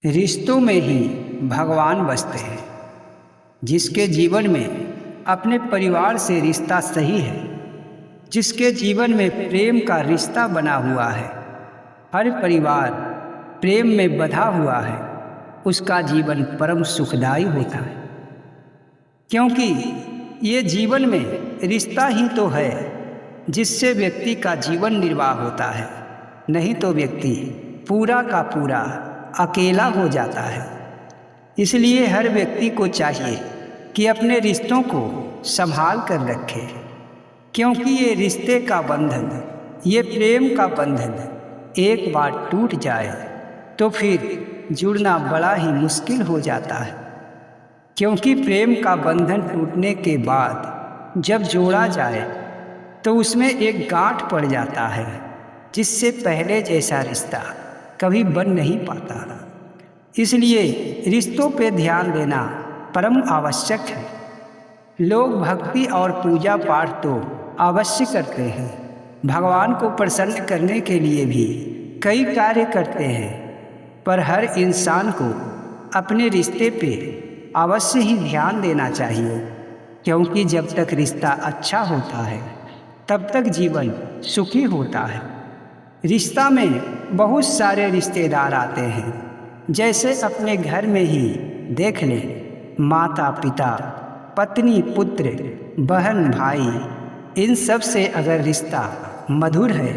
रिश्तों में ही भगवान बसते हैं। जिसके जीवन में अपने परिवार से रिश्ता सही है, जिसके जीवन में प्रेम का रिश्ता बना हुआ है, हर परिवार प्रेम में बंधा हुआ है, उसका जीवन परम सुखदायी होता है। क्योंकि ये जीवन में रिश्ता ही तो है जिससे व्यक्ति का जीवन निर्वाह होता है, नहीं तो व्यक्ति पूरा का पूरा अकेला हो जाता है। इसलिए हर व्यक्ति को चाहिए कि अपने रिश्तों को संभाल कर रखे, क्योंकि ये रिश्ते का बंधन, ये प्रेम का बंधन एक बार टूट जाए तो फिर जुड़ना बड़ा ही मुश्किल हो जाता है। क्योंकि प्रेम का बंधन टूटने के बाद जब जोड़ा जाए तो उसमें एक गांठ पड़ जाता है, जिससे पहले जैसा रिश्ता कभी बन नहीं पाता। इसलिए रिश्तों पे ध्यान देना परम आवश्यक है। लोग भक्ति और पूजा पाठ तो अवश्य करते हैं, भगवान को प्रसन्न करने के लिए भी कई कार्य करते हैं, पर हर इंसान को अपने रिश्ते पे अवश्य ही ध्यान देना चाहिए। क्योंकि जब तक रिश्ता अच्छा होता है तब तक जीवन सुखी होता है। रिश्ता में बहुत सारे रिश्तेदार आते हैं, जैसे अपने घर में ही देख लें, माता पिता, पत्नी पुत्र, बहन भाई, इन सब से अगर रिश्ता मधुर है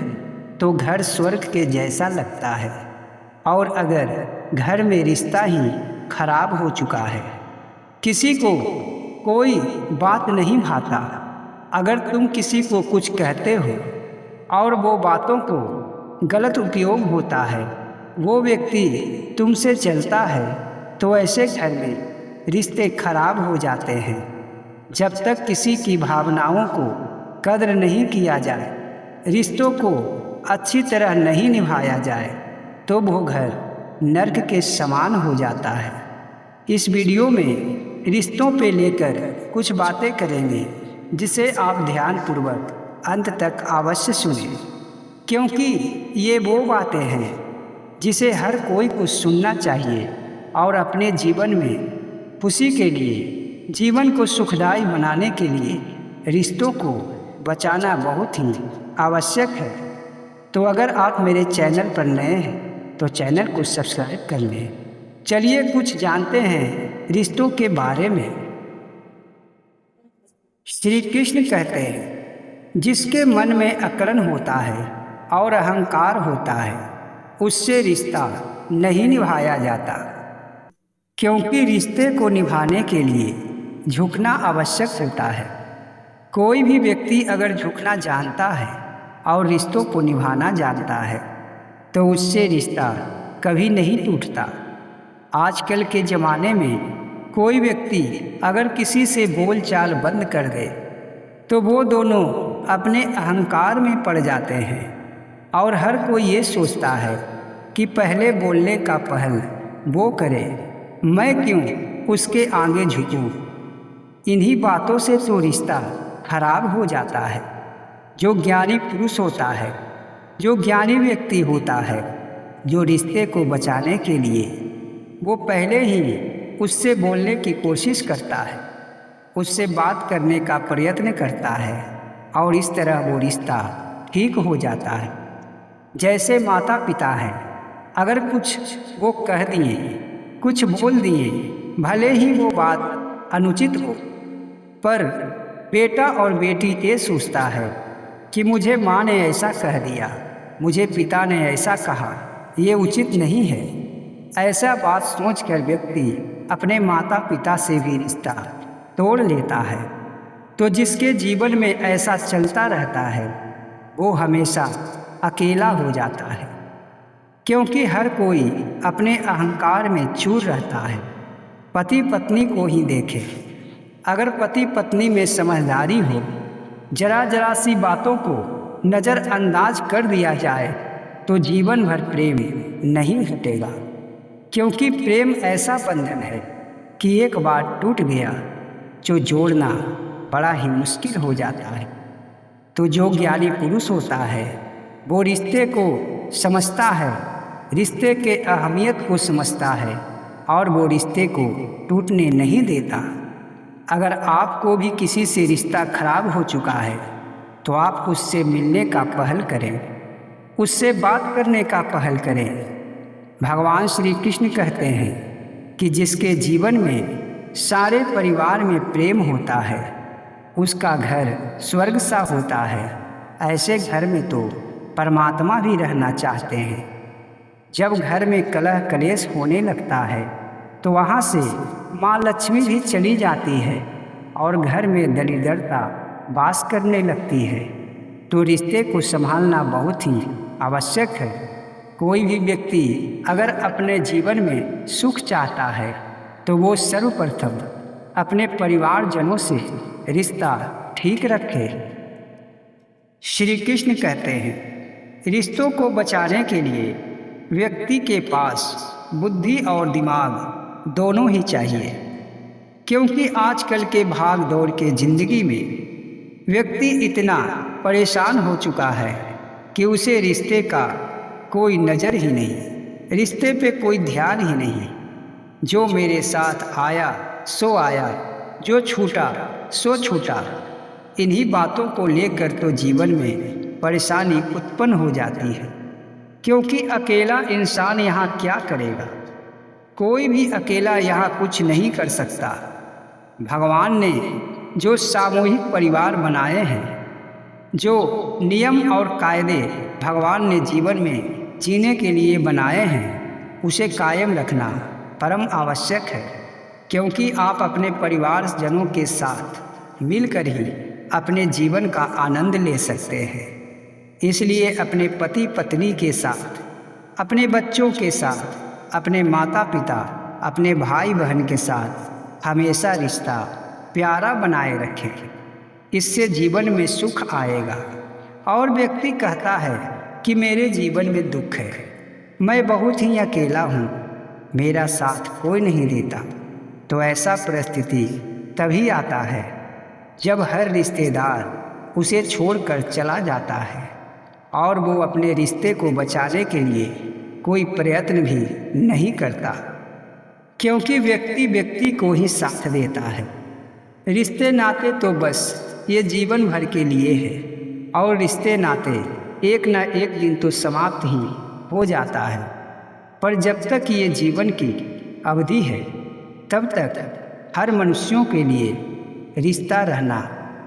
तो घर स्वर्ग के जैसा लगता है। और अगर घर में रिश्ता ही खराब हो चुका है, किसी को कोई बात नहीं भाता, अगर तुम किसी को कुछ कहते हो और वो बातों को गलत उपयोग होता है, वो व्यक्ति तुमसे चलता है, तो ऐसे घर में रिश्ते खराब हो जाते हैं। जब तक किसी की भावनाओं को कद्र नहीं किया जाए, रिश्तों को अच्छी तरह नहीं निभाया जाए, तो वो घर नर्क के समान हो जाता है। इस वीडियो में रिश्तों पे लेकर कुछ बातें करेंगे, जिसे आप ध्यानपूर्वक अंत तक अवश्य सुनें, क्योंकि ये वो बातें हैं जिसे हर कोई को सुनना चाहिए और अपने जीवन में खुशी के लिए, जीवन को सुखदायी बनाने के लिए रिश्तों को बचाना बहुत ही आवश्यक है। तो अगर आप मेरे चैनल पर नए हैं तो चैनल को सब्सक्राइब कर लें। चलिए कुछ जानते हैं रिश्तों के बारे में। श्री कृष्ण कहते हैं, जिसके मन में अकड़न होता है और अहंकार होता है, उससे रिश्ता नहीं निभाया जाता। क्योंकि रिश्ते को निभाने के लिए झुकना आवश्यक होता है। कोई भी व्यक्ति अगर झुकना जानता है और रिश्तों को निभाना जानता है तो उससे रिश्ता कभी नहीं टूटता। आजकल के ज़माने में कोई व्यक्ति अगर किसी से बोलचाल बंद कर दे तो वो दोनों अपने अहंकार में पड़ जाते हैं और हर कोई ये सोचता है कि पहले बोलने का पहल वो करे, मैं क्यों उसके आगे झुकूं। इन्हीं बातों से तो रिश्ता खराब हो जाता है। जो ज्ञानी पुरुष होता है, जो ज्ञानी व्यक्ति होता है, जो रिश्ते को बचाने के लिए वो पहले ही उससे बोलने की कोशिश करता है, उससे बात करने का प्रयत्न करता है और इस तरह वो रिश्ता ठीक हो जाता है। जैसे माता पिता हैं, अगर कुछ वो कह दिए, कुछ बोल दिए, भले ही वो बात अनुचित हो, पर बेटा और बेटी ये सोचता है कि मुझे माँ ने ऐसा कह दिया, मुझे पिता ने ऐसा कहा, ये उचित नहीं है। ऐसा बात सोचकर व्यक्ति अपने माता पिता से भी रिश्ता तोड़ लेता है। तो जिसके जीवन में ऐसा चलता रहता है वो हमेशा अकेला हो जाता है। क्योंकि हर कोई अपने अहंकार में चूर रहता है। पति पत्नी को ही देखे, अगर पति पत्नी में समझदारी हो, जरा जरा सी बातों को नज़रअंदाज कर दिया जाए तो जीवन भर प्रेम नहीं हटेगा। क्योंकि प्रेम ऐसा बंधन है कि एक बार टूट गया जो जोड़ना बड़ा ही मुश्किल हो जाता है। तो जो ज्ञानी पुरुष होता है वो रिश्ते को समझता है रिश्ते के अहमियत को समझता है और वो रिश्ते को टूटने नहीं देता। अगर आपको भी किसी से रिश्ता खराब हो चुका है तो आप उससे मिलने का पहल करें, उससे बात करने का पहल करें। भगवान श्री कृष्ण कहते हैं कि जिसके जीवन में सारे परिवार में प्रेम होता है उसका घर स्वर्ग सा होता है। ऐसे घर में तो परमात्मा भी रहना चाहते हैं। जब घर में कलह कलेश होने लगता है तो वहाँ से माँ लक्ष्मी भी चली जाती है और घर में दरिद्रता वास करने लगती है। तो रिश्ते को संभालना बहुत ही आवश्यक है। कोई भी व्यक्ति अगर अपने जीवन में सुख चाहता है तो वो सर्वप्रथम अपने परिवारजनों से रिश्ता ठीक रखे। श्री कृष्ण कहते हैं, रिश्तों को बचाने के लिए व्यक्ति के पास बुद्धि और दिमाग दोनों ही चाहिए, क्योंकि आजकल के भाग दौड़ के ज़िंदगी में व्यक्ति इतना परेशान हो चुका है कि उसे रिश्ते का कोई नज़र ही नहीं, रिश्ते पे कोई ध्यान ही नहीं। जो मेरे साथ आया सो आया, जो छूटा सो छूटा। इन्हीं बातों को लेकर तो जीवन में परेशानी उत्पन्न हो जाती है, क्योंकि अकेला इंसान यहाँ क्या करेगा। कोई भी अकेला यहाँ कुछ नहीं कर सकता। भगवान ने जो सामूहिक परिवार बनाए हैं, जो नियम और कायदे भगवान ने जीवन में जीने के लिए बनाए हैं, उसे कायम रखना परम आवश्यक है। क्योंकि आप अपने परिवारजनों के साथ मिलकर ही अपने जीवन का आनंद ले सकते हैं। इसलिए अपने पति पत्नी के साथ, अपने बच्चों के साथ, अपने माता पिता, अपने भाई बहन के साथ हमेशा रिश्ता प्यारा बनाए रखें। इससे जीवन में सुख आएगा। और व्यक्ति कहता है कि मेरे जीवन में दुख है, मैं बहुत ही अकेला हूँ, मेरा साथ कोई नहीं देता। तो ऐसा परिस्थिति तभी आता है जब हर रिश्तेदार उसे छोड़कर चला जाता है और वो अपने रिश्ते को बचाने के लिए कोई प्रयत्न भी नहीं करता, क्योंकि व्यक्ति व्यक्ति को ही साथ देता है। रिश्ते नाते तो बस ये जीवन भर के लिए है और रिश्ते नाते एक न एक दिन तो समाप्त ही हो जाता है। पर जब तक ये जीवन की अवधि है तब तक हर मनुष्यों के लिए रिश्ता रहना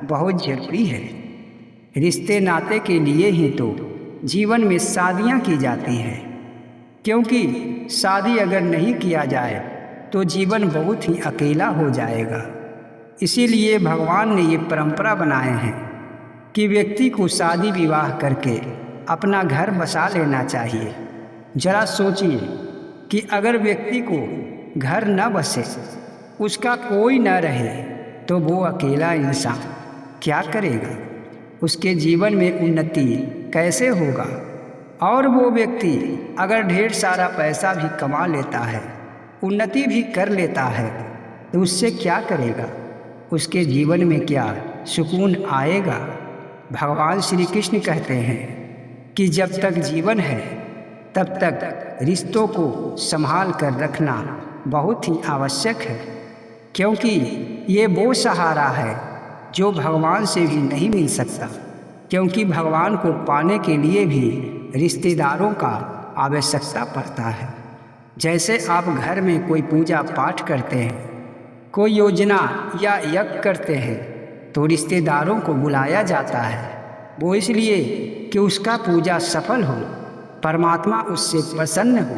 बहुत ज़रूरी है। रिश्ते नाते के लिए ही तो जीवन में शादियाँ की जाती हैं, क्योंकि शादी अगर नहीं किया जाए तो जीवन बहुत ही अकेला हो जाएगा। इसीलिए भगवान ने ये परंपरा बनाए हैं कि व्यक्ति को शादी विवाह करके अपना घर बसा लेना चाहिए। जरा सोचिए कि अगर व्यक्ति को घर न बसे, उसका कोई न रहे, तो वो अकेला इंसान क्या करेगा? उसके जीवन में उन्नति कैसे होगा? और वो व्यक्ति अगर ढेर सारा पैसा भी कमा लेता है, उन्नति भी कर लेता है, तो उससे क्या करेगा? उसके जीवन में क्या सुकून आएगा? भगवान श्री कृष्ण कहते हैं कि जब तक जीवन है तब तक रिश्तों को संभाल कर रखना बहुत ही आवश्यक है, क्योंकि ये वो सहारा है जो भगवान से भी नहीं मिल सकता। क्योंकि भगवान को पाने के लिए भी रिश्तेदारों का आवश्यकता पड़ता है। जैसे आप घर में कोई पूजा पाठ करते हैं, कोई योजना या यज्ञ करते हैं, तो रिश्तेदारों को बुलाया जाता है। वो इसलिए कि उसका पूजा सफल हो, परमात्मा उससे प्रसन्न हो।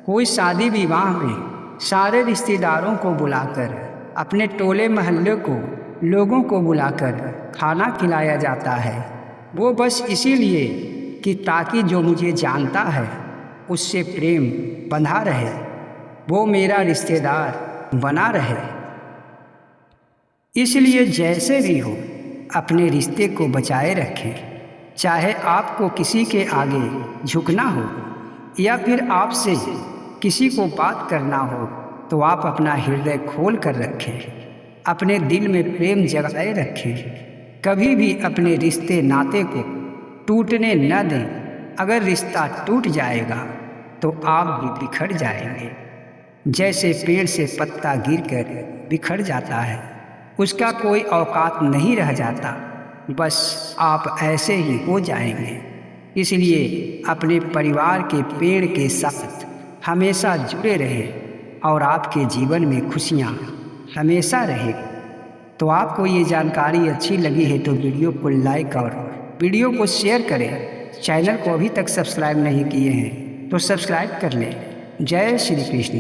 कोई शादी विवाह में सारे रिश्तेदारों को बुलाकर, अपने टोले महल्ले को लोगों को बुलाकर खाना खिलाया जाता है। वो बस इसीलिए कि ताकि जो मुझे जानता है उससे प्रेम बंधा रहे, वो मेरा रिश्तेदार बना रहे। इसलिए जैसे भी हो अपने रिश्ते को बचाए रखें। चाहे आपको किसी के आगे झुकना हो या फिर आपसे किसी को बात करना हो, तो आप अपना हृदय खोल कर रखें, अपने दिल में प्रेम जगाए रखें। कभी भी अपने रिश्ते नाते को टूटने न दें। अगर रिश्ता टूट जाएगा तो आप भी बिखर जाएंगे। जैसे पेड़ से पत्ता गिरकर बिखर जाता है, उसका कोई औकात नहीं रह जाता, बस आप ऐसे ही हो जाएंगे। इसलिए अपने परिवार के पेड़ के साथ हमेशा जुड़े रहें और आपके जीवन में खुशियाँ हमेशा रहें। तो आपको ये जानकारी अच्छी लगी है तो वीडियो को लाइक और वीडियो को शेयर करें। चैनल को अभी तक सब्सक्राइब नहीं किए हैं तो सब्सक्राइब कर लें। जय श्री कृष्ण।